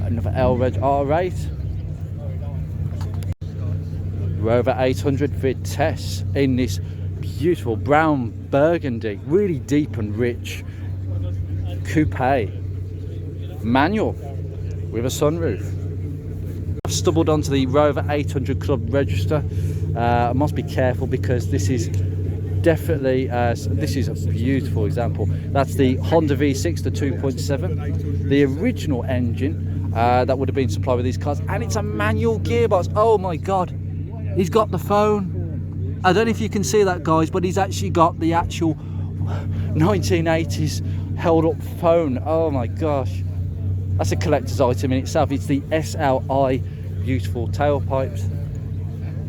Another L-Reg R8. Rover 800 Vitesse in this beautiful brown burgundy, really deep and rich coupe manual with a sunroof. I've stumbled onto the Rover 800 Club register. I must be careful because this is definitely this is a beautiful example. That's the Honda V6, the 2.7, the original engine that would have been supplied with these cars, and it's a manual gearbox. Oh my god, he's got the phone. I don't know if you can see that, guys, but he's actually got the actual 1980s held up phone. Oh my gosh, that's a collector's item in itself. It's the SLI beautiful tailpipes.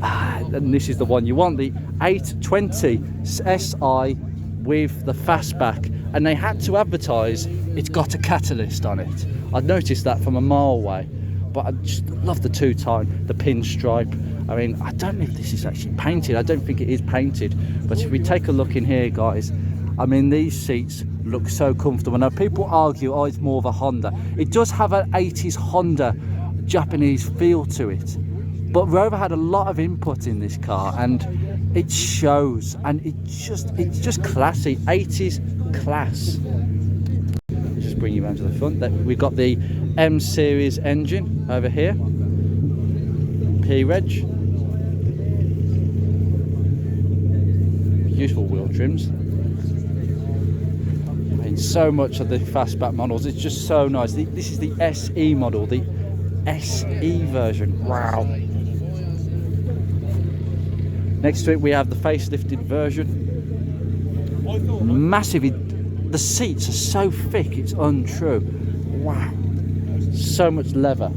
And this is the one you want, the 820 SI with the fastback, and they had to advertise it's got a catalyst on it. I'd noticed that from a mile away, but I just love the two-tone, the pinstripe. I mean, I don't know if this is actually painted. I don't think it is painted, but if we take a look in here, guys, I mean, these seats look so comfortable. Now, people argue, oh, it's more of a Honda. It does have an 80s Honda Japanese feel to it, but Rover had a lot of input in this car, and it shows, and it's just classy, 80s class. Just bring you around to the front. We've got the M series engine over here, P-Reg, beautiful wheel trims. I mean, so much of the fastback models, it's just so nice. This is the SE model, the SE version. Wow. Next to it we have the facelifted version. Massive. The seats are so thick it's untrue. Wow. So much leather.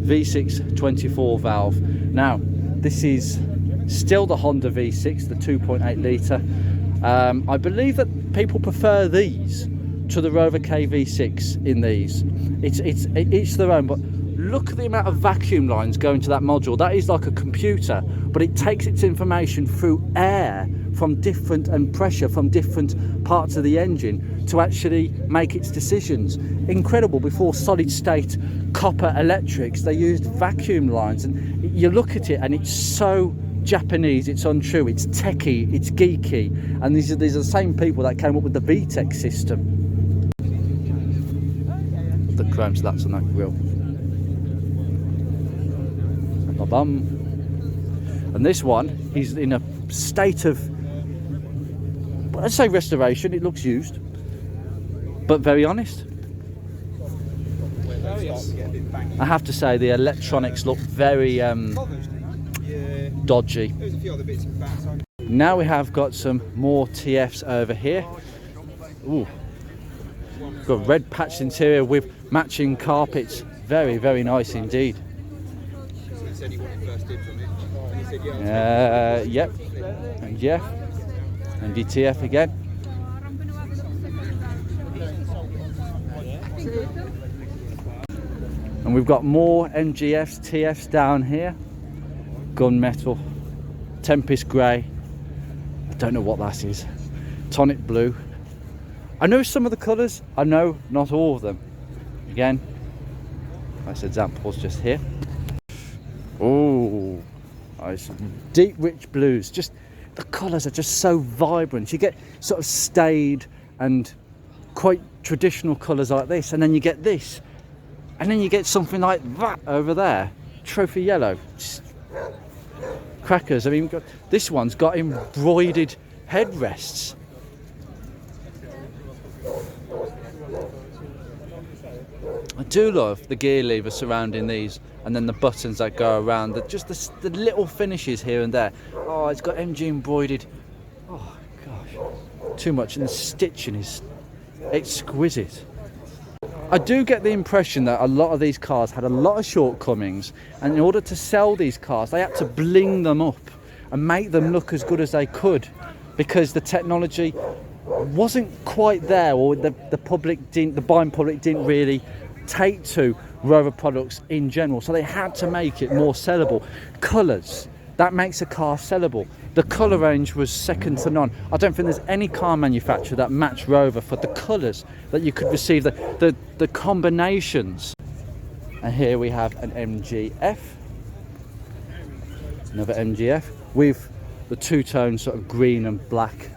V6 24 valve. Now, this is still the Honda V6, the 2.8 litre. I believe that people prefer these to the Rover KV6 in these. It's each their own, but look at the amount of vacuum lines going to that module. That is like a computer, but it takes its information through air from different, and pressure from different parts of the engine to actually make its decisions. Incredible. Before solid state copper electrics, they used vacuum lines, and you look at it and it's so Japanese, it's untrue, it's techie, it's geeky, and these are the same people that came up with the VTEC system. The chrome slats on that grille. And this one is in a state of, well, I'd say restoration. It looks used, but very honest. I have to say the electronics look very dodgy. Now we have got some more TFs over here. Ooh, got red patched interior with matching carpets. Very, very nice indeed. Yep, MGF and DTF again. And we've got more MGFs, TFs down here. Gunmetal, Tempest Grey. I don't know what that is. Tonic Blue. I know some of the colours. I know not all of them. Again, nice examples just here. Oh, nice deep rich blues. Just the colours are just so vibrant. You get sort of staid and quite traditional colours like this, and then you get this, and then you get something like that over there, trophy yellow. Just crackers. I mean, this one's got embroidered headrests. I do love the gear lever surrounding these, and then the buttons that go around, just the little finishes here and there. Oh, it's got MG embroidered. Oh gosh, too much, and the stitching is exquisite. I do get the impression that a lot of these cars had a lot of shortcomings, and in order to sell these cars they had to bling them up and make them look as good as they could, because the technology wasn't quite there, or the buying public didn't really take to Rover products in general, so they had to make it more sellable. Colours, That makes a car sellable. The colour range was second to none. I don't think there's any car manufacturer that matched Rover for the colours that you could receive, the combinations. And here we have an MGF, another MGF with the two-tone sort of green and black,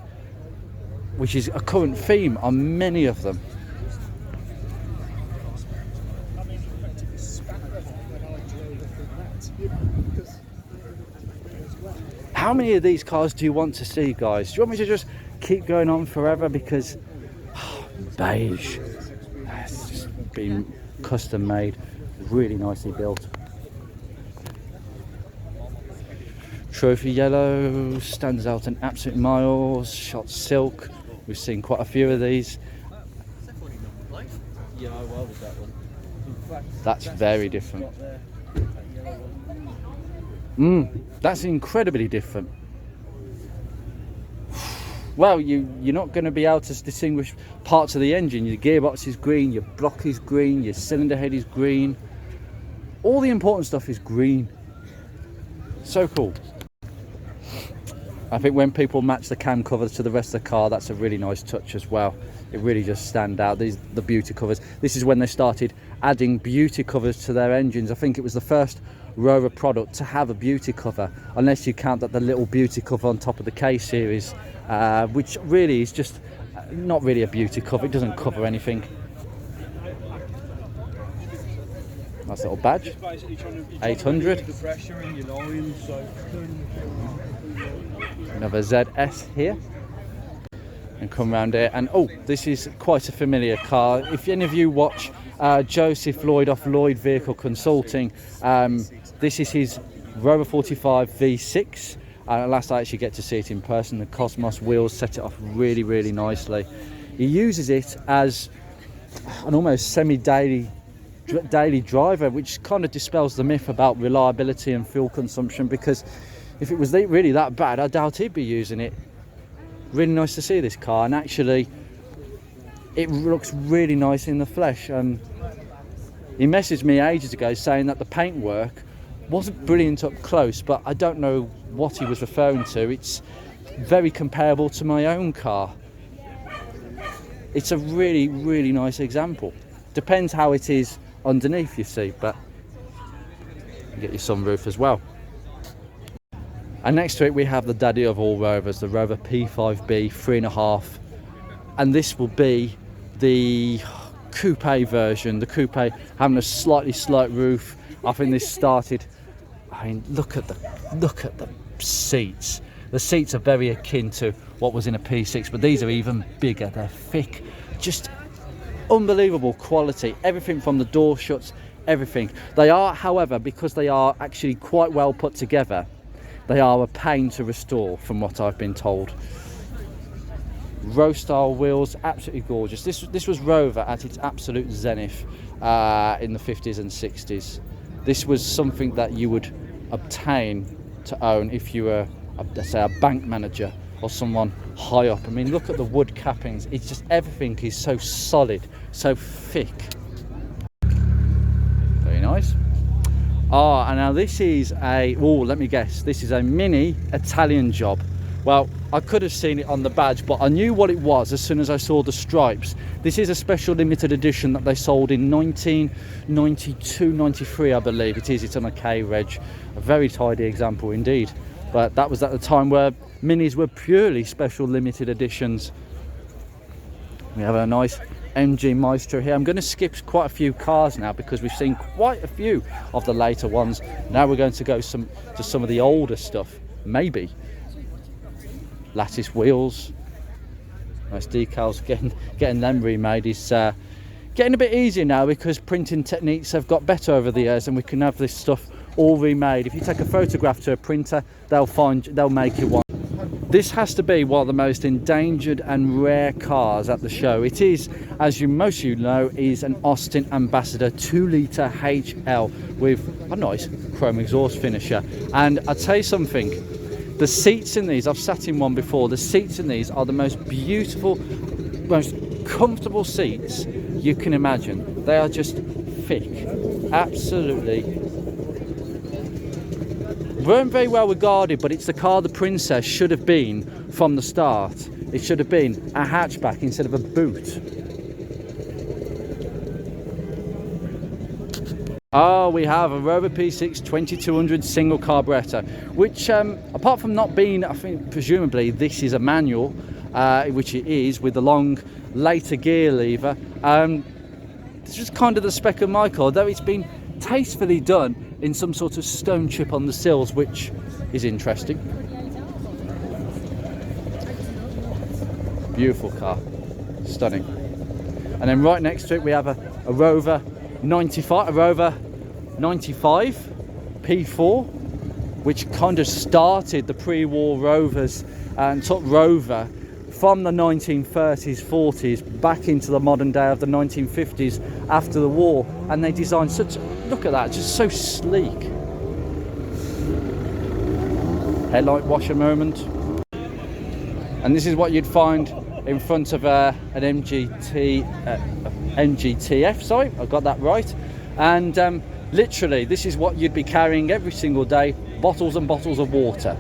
which is a current theme on many of them. How many of these cars do you want to see, guys? Do you want me to just keep going on forever? Because beige, it's just been custom made, really nicely built. Trophy yellow stands out an absolute miles. Shot silk, we've seen quite a few of these. That's very different. That's incredibly different. Well, you're not going to be able to distinguish parts of the engine. Your gearbox is green, your block is green, your cylinder head is green. All the important stuff is green. So cool. I think when people match the cam covers to the rest of the car, that's a really nice touch as well. It really just stand out. These the beauty covers. This is when they started adding beauty covers to their engines. I think it was the first Rover product to have a beauty cover, unless you count that the little beauty cover on top of the K series, which really is just not really a beauty cover. It doesn't cover anything. Nice little badge. 800. Another ZS here. And come round here, and oh, this is quite a familiar car. If any of you watch Joseph Lloyd off Lloyd Vehicle Consulting, this is his Rover 45 V6. Last I actually get to see it in person. The Cosmos wheels set it off really, really nicely. He uses it as an almost semi-daily driver, which kind of dispels the myth about reliability and fuel consumption, because if it was really that bad, I doubt he'd be using it. Really nice to see this car, and actually it looks really nice in the flesh. He messaged me ages ago saying that the paintwork wasn't brilliant up close, but I don't know what he was referring to. It's very comparable to my own car. It's a really, really nice example. Depends how it is underneath, you see, but you get your sunroof as well. And next to it we have the daddy of all Rovers, the Rover P5B 3.5, and this will be the coupe version. The coupe having a slightly slight roof. I think this started. I mean, look at the seats. The seats are very akin to what was in a P6, but these are even bigger. They're thick, just unbelievable quality. Everything from the door shuts, everything. They are, however, because they are actually quite well put together, they are a pain to restore, from what I've been told. Rose style wheels, absolutely gorgeous. This was Rover at its absolute zenith in the 50s and 60s. This was something that you would obtain to own if you were, let's say, a bank manager or someone high up. I mean, look at the wood cappings. It's just, everything is so solid, so thick. Very nice. Ah, and now this is a, oh, let me guess, this is a mini Italian job. Well, I could have seen it on the badge, but I knew what it was as soon as I saw the stripes. This is a special limited edition that they sold in 1992-93, I believe it is. It's on a K reg. A very tidy example indeed. But that was at the time where minis were purely special limited editions. We have a nice MG Maestro here. I'm going to skip quite a few cars now because we've seen quite a few of the later ones. Now we're going to go to some of the older stuff, maybe. Lattice wheels, nice decals. Getting them remade is getting a bit easier now because printing techniques have got better over the years, and we can have this stuff all remade. If you take a photograph to a printer, they'll make you one. This has to be one of the most endangered and rare cars at the show. It is, as most of you know, is an Austin Ambassador 2-litre HL with a nice chrome exhaust finisher. And I'll tell you something, the seats in these, I've sat in one before, the seats in these are the most beautiful, most comfortable seats you can imagine. They are just thick, absolutely weren't very well regarded, but it's the car the Princess should have been from the start. It should have been a hatchback instead of a boot. Oh, we have a Rover P6 2200 single carburetor, which apart from not being, I think presumably this is a manual, which it is, with the long later gear lever. It's just kind of the spec of my car, though it's been tastefully done in some sort of stone chip on the sills, which is interesting. Beautiful car, stunning. And then right next to it we have a Rover 95, a Rover 95 P4, which kind of started the pre-war Rovers and took Rover from the 1930s, 40s back into the modern day of the 1950s after the war, and they designed such, look at that, just so sleek. Headlight washer moment. And this is what you'd find in front of an MGTF, sorry, I got that right. And literally, this is what you'd be carrying every single day, bottles and bottles of water.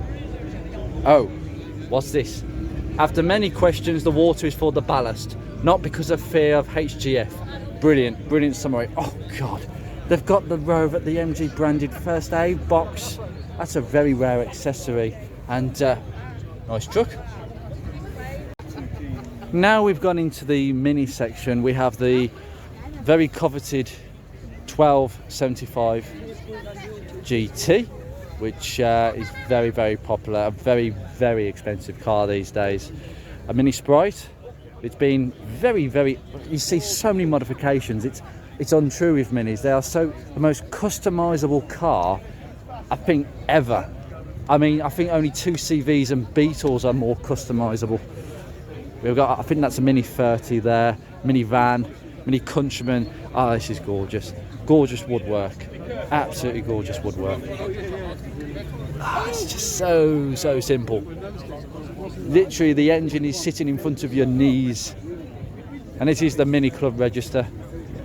Oh, what's this? After many questions, the water is for the ballast, not because of fear of HGF. Brilliant, brilliant summary. Oh God, they've got the Rover, the MG branded first aid box. That's a very rare accessory, and nice truck. Now we've gone into the mini section. We have the very coveted 1275 GT, which is very, very popular, a very, very expensive car these days. A mini Sprite. It's been very, very, you see so many modifications. It's untrue with minis. They are the most customizable car I think ever. I mean, I think only 2 CVs and Beetles are more customizable. We've got, I think that's a Mini 30 there, Mini Van, Mini Countryman. Oh, this is gorgeous. Gorgeous woodwork. Absolutely gorgeous woodwork. Oh, it's just so simple. Literally, the engine is sitting in front of your knees. And it is the Mini Club register.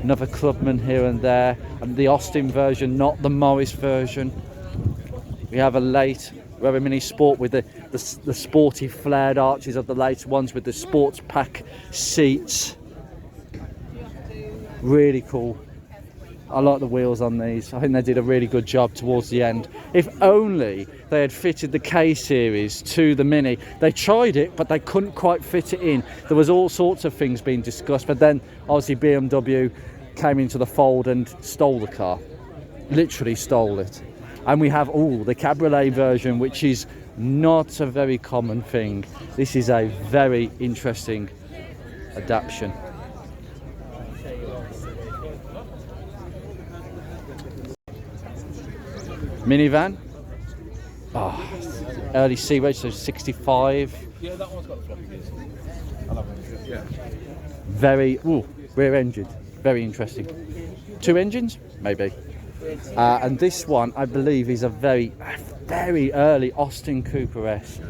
Another Clubman here and there. And the Austin version, not the Morris version. We have a late Rover Mini Sport with the sporty flared arches of the later ones with the sports pack seats. Really cool. I like the wheels on these. I think they did a really good job towards the end. If only they had fitted the K series to the Mini. They tried it, but they couldn't quite fit it in. There was all sorts of things being discussed, but then obviously BMW came into the fold and stole the car. Literally stole it. And we have the cabriolet version, which is not a very common thing. This is a very interesting adaptation. Minivan. Oh, early C-Reg, so 65. Yeah, that one's got floppy disks. I love it. Yeah. Very, rear engine. Very interesting. 2 engines? Maybe. And this one, I believe, is a very early Austin Cooper S.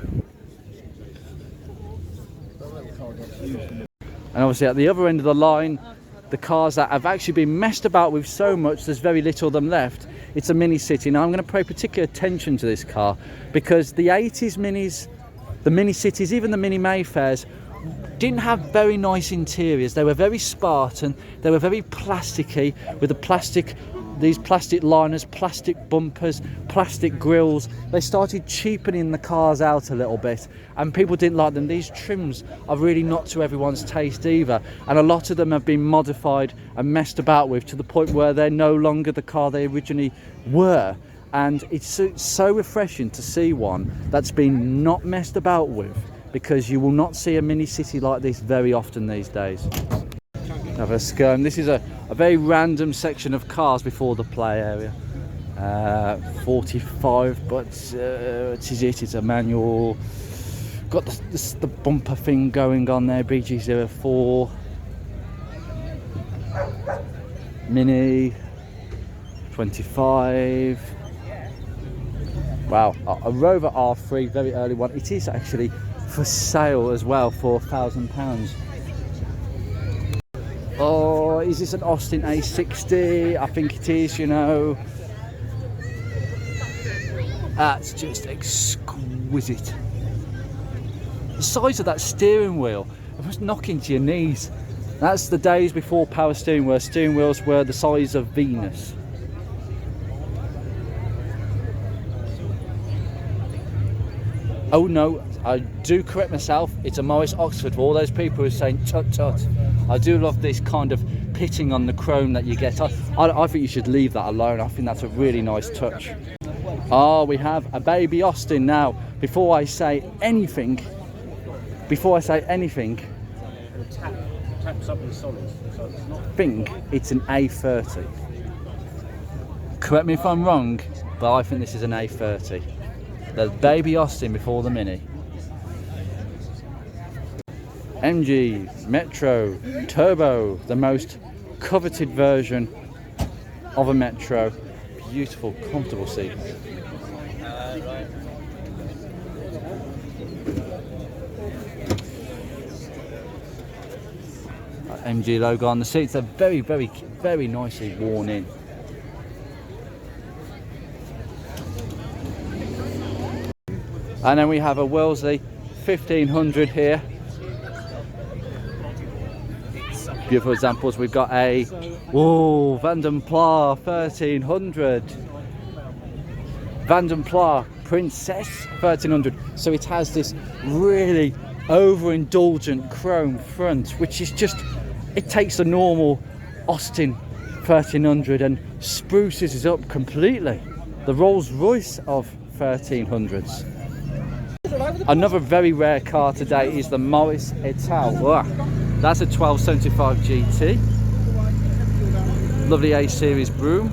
And obviously at the other end of the line, the cars that have actually been messed about with so much, there's very little of them left. It's a Mini City. Now I'm going to pay particular attention to this car because the 80s Minis, the Mini Cities, even the Mini Mayfairs, didn't have very nice interiors. They were very Spartan, they were very plasticky, with these plastic liners, plastic bumpers, plastic grills. They started cheapening the cars out a little bit and people didn't like them. These trims are really not to everyone's taste either, and a lot of them have been modified and messed about with to the point where they're no longer the car they originally were. And it's so refreshing to see one that's been not messed about with, because you will not see a Mini City like this very often these days. Have a skirm. This is a very random section of cars before the play area. 45, but it's a manual. Got the bumper thing going on there. BG04 Mini 25. Wow, a Rover R3, very early one. It is actually for sale as well for £1,000. Oh, is this an Austin A60? I think it is, you know. That's just exquisite. The size of that steering wheel, it must knock into your knees. That's the days before power steering wheels. Steering wheels were the size of Venus. Oh no, I do correct myself, it's a Morris Oxford for all those people who are saying tut tut. I do love this kind of pitting on the chrome that you get. I think you should leave that alone. I think that's a really nice touch. Oh, we have a baby Austin now. Before I say anything, I think it's an A30. Correct me if I'm wrong, but I think this is an A30. The baby Austin before the Mini. MG Metro Turbo, the most coveted version of a Metro. Beautiful, comfortable seat. MG logo on the seats. They're very, very, very nicely worn in. And then we have a Wellesley 1500 here. Beautiful examples. We've got a Vanden Plas 1300, Vanden Plas Princess 1300. So it has this really overindulgent chrome front, which is just, it takes the normal Austin 1300 and spruces it up completely. The Rolls Royce of 1300s. Another very rare car today is the Morris Etal. That's a 1275 GT. Lovely A series broom.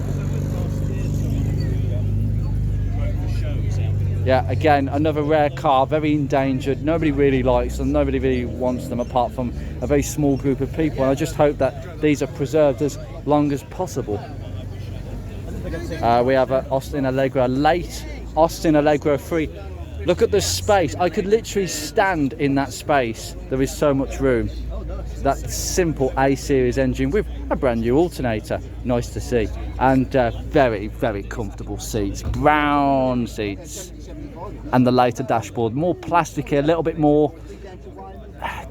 Yeah, again, another rare car, very endangered. Nobody really likes them, nobody really wants them apart from a very small group of people. And I just hope that these are preserved as long as possible. We have an Austin Allegro, a late Austin Allegro 3. Look at the space. I could literally stand in that space. There is so much room. That simple A-series engine with a brand new alternator. Nice to see. And very, very comfortable seats. Brown seats. And the later dashboard. More plasticky, a little bit more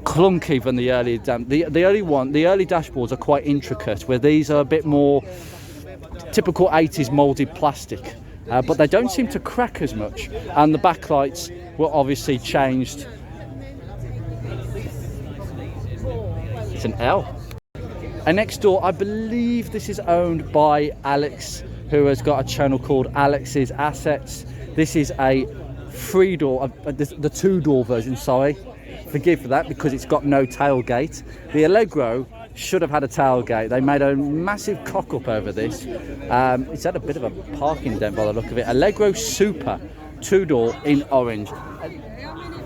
clunky than the early. The early dashboards are quite intricate, where these are a bit more typical 80s moulded plastic. But they don't seem to crack as much, and the backlights were obviously changed. It's an L. And next door, I believe this is owned by Alex, who has got a channel called Alex's Assets. This is a three-door, the two-door version, sorry. Forgive for that, because it's got no tailgate. The Allegro should have had a tailgate. They made a massive cock up over this. It's had a bit of a parking dent by the look of it. Allegro Super, two-door in orange.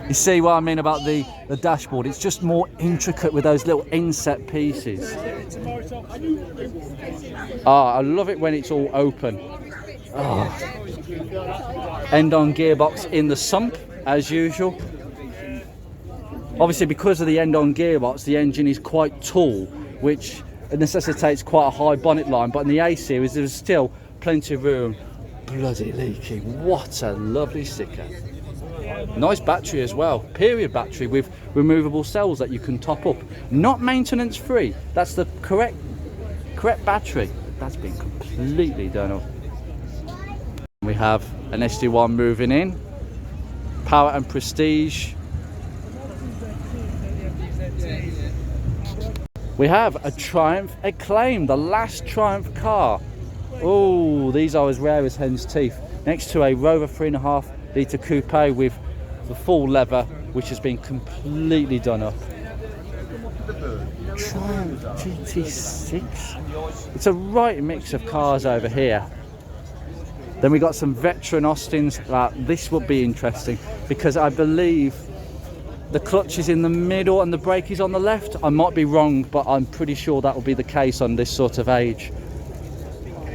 You see what I mean about the dashboard? It's just more intricate with those little inset pieces. I love it when it's all open. End-on gearbox in the sump, as usual. Obviously, because of the end-on gearbox, the engine is quite tall, which necessitates quite a high bonnet line. But in the A-series, there's still plenty of room. Bloody leaky. What a lovely sticker. Nice battery as well. Period battery with removable cells that you can top up. Not maintenance free. That's the correct battery. That's been completely done up. We have an SD1 moving in. Power and prestige. We have a Triumph Acclaim, the last Triumph car. Oh, these are as rare as hen's teeth. Next to a Rover 3.5 litre coupe with the full leather, which has been completely done up. Triumph GT6. It's a right mix of cars over here. Then we got some veteran Austins. This will be interesting because I believe the clutch is in the middle and the brake is on the left. I might be wrong, but I'm pretty sure that will be the case on this sort of age.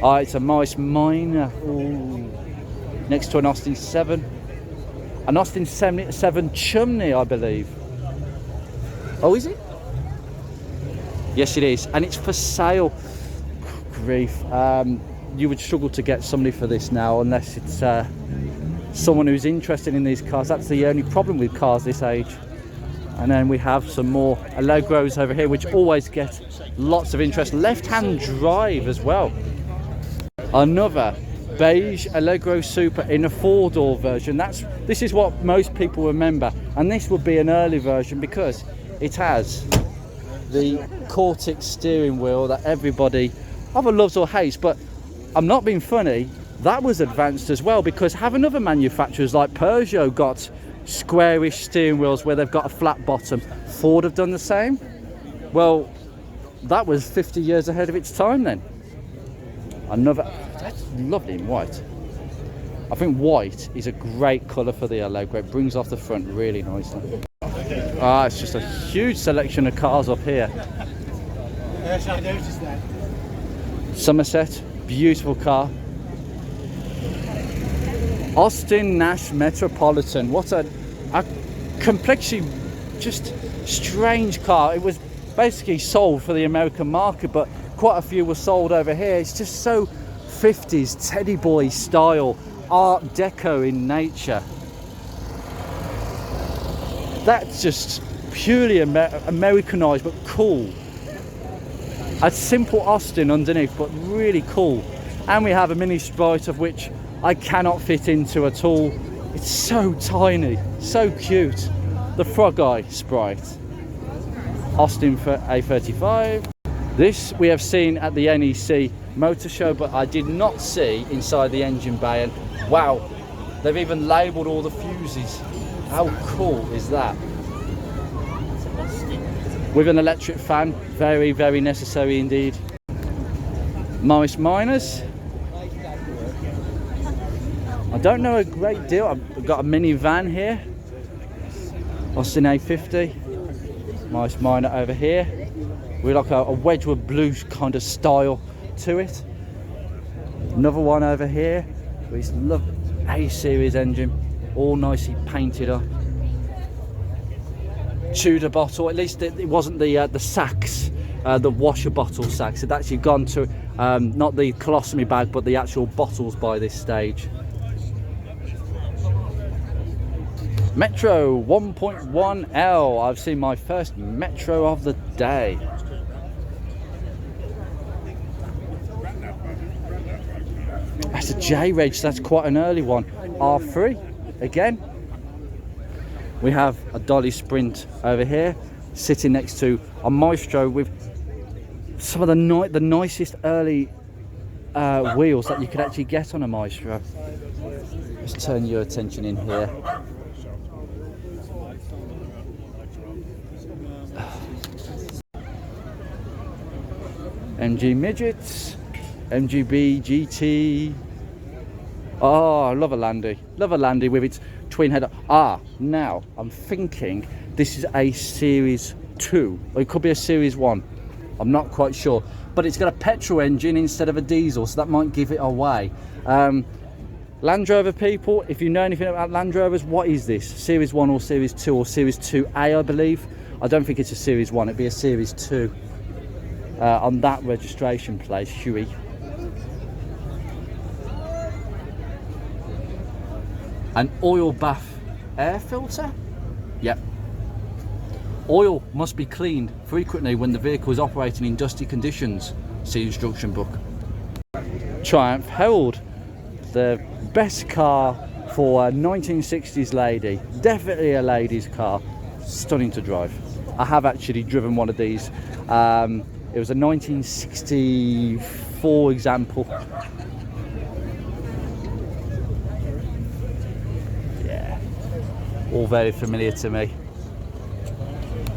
It's a nice Minor. Ooh. Next to an Austin 7. An Austin 7 Chumney, I believe. Oh, is it? Yes, it is. And it's for sale. Grief. You would struggle to get somebody for this now unless it's someone who's interested in these cars. That's the only problem with cars this age. And then we have some more Allegros over here, which always get lots of interest. Left-hand drive as well. Another beige Allegro Super in a 4-door version. This is what most people remember, and this would be an early version because it has the Cortex steering wheel that everybody either loves or hates. But I'm not being funny, that was advanced as well, because haven't other manufacturers like Peugeot got squarish steering wheels where they've got a flat bottom? Ford have done the same. Well, that was 50 years ahead of its time then. Another, that's lovely in white. I think white is a great colour for the Allegro. It brings off the front really nicely. It's just a huge selection of cars up here. Yes, I noticed that. Somerset, beautiful car. Austin Nash Metropolitan. What a complexly just strange car. It was basically sold for the American market, but quite a few were sold over here. It's just so 50s teddy boy style, art deco in nature. That's just purely Americanized but cool. A simple Austin underneath, but really cool. And we have a mini Sprite, of which I cannot fit into at all. It's so tiny, so cute. The Frog Eye Sprite. Austin for A35. This we have seen at the NEC Motor Show, but I did not see inside the engine bay. And wow, they've even labelled all the fuses. How cool is that? With an electric fan, very, very necessary indeed. Morris Minors. I don't know a great deal. I've got a minivan here. Austin A50. Morris Minor over here. With like a Wedgwood blue kind of style to it. Another one over here. With this A-series engine, all nicely painted up. Tudor bottle. At least it wasn't the sacks, the washer bottle sacks. It's actually gone to not the colostomy bag, but the actual bottles by this stage. Metro 1.1L. I've seen my first Metro of the day. That's a J-Reg, so that's quite an early one. R3 again. We have a Dolly Sprint over here, sitting next to a Maestro with some of the nicest early wheels that you could actually get on a Maestro. Let's turn your attention in here. MG Midgets, MGB GT. Oh, I love a Landy. Love a Landy with its twin header. Now I'm thinking this is a Series 2, or it could be a Series 1. I'm not quite sure, but it's got a petrol engine instead of a diesel, so that might give it away. Land Rover people, if you know anything about Land Rovers, what is this? Series 1 or Series 2 or Series 2A, I believe. I don't think it's a Series 1, it'd be a Series 2 on that registration plate, Huey. An oil bath air filter? Yep. Oil must be cleaned frequently when the vehicle is operating in dusty conditions. See instruction book. Triumph Herald. The best car for a 1960s lady. Definitely a lady's car. Stunning to drive. I have actually driven one of these. It was a 1964 example. Yeah, all very familiar to me.